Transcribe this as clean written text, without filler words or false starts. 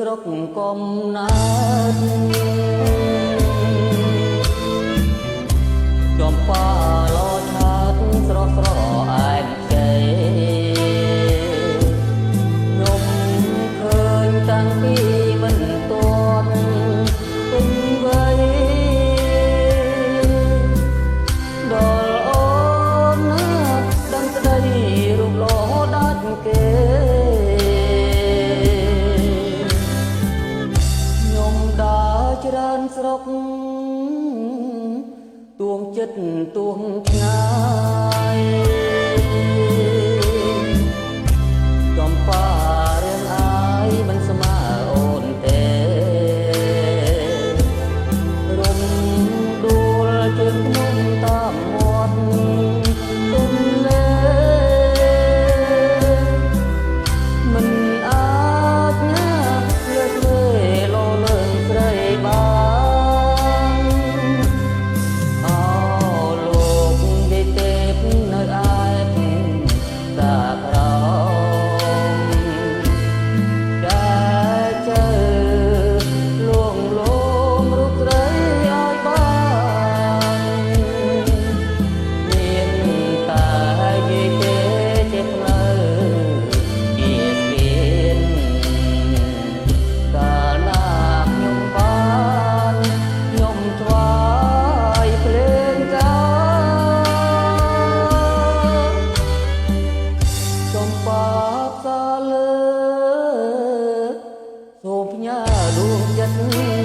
រុកកំណើតចំប៉ាឡោឆាតស្រស់ស្រអែមខ្ចីខ្ញុំឃើញតាំងពីមិនទាន់ពេញវ័យដល់អូនដឹងស្ដីរូបលោដាច់គេច្រើនស្រុកទួងចិត្តទួងឆ្ងាយចំប៉ារៀនអាយមិនស្មើអូនទេរំដួលជើងភ្នំតាមមាត់ទន្លេមិនអាចណាលើកលើលោលើស្រីបានអោលោកនិទេពនៅឯតាក្រមដែលជើលួងលោមរូបស្រីឲ្យបានមានតែនិទេជាផ្លូវជាស្ពានកាលណាខ្ញុំបានខ្ញុំថ្វាយភ្លេងការចំប៉ាផ្សារលើសូមផ្ញើដួងចិត្ត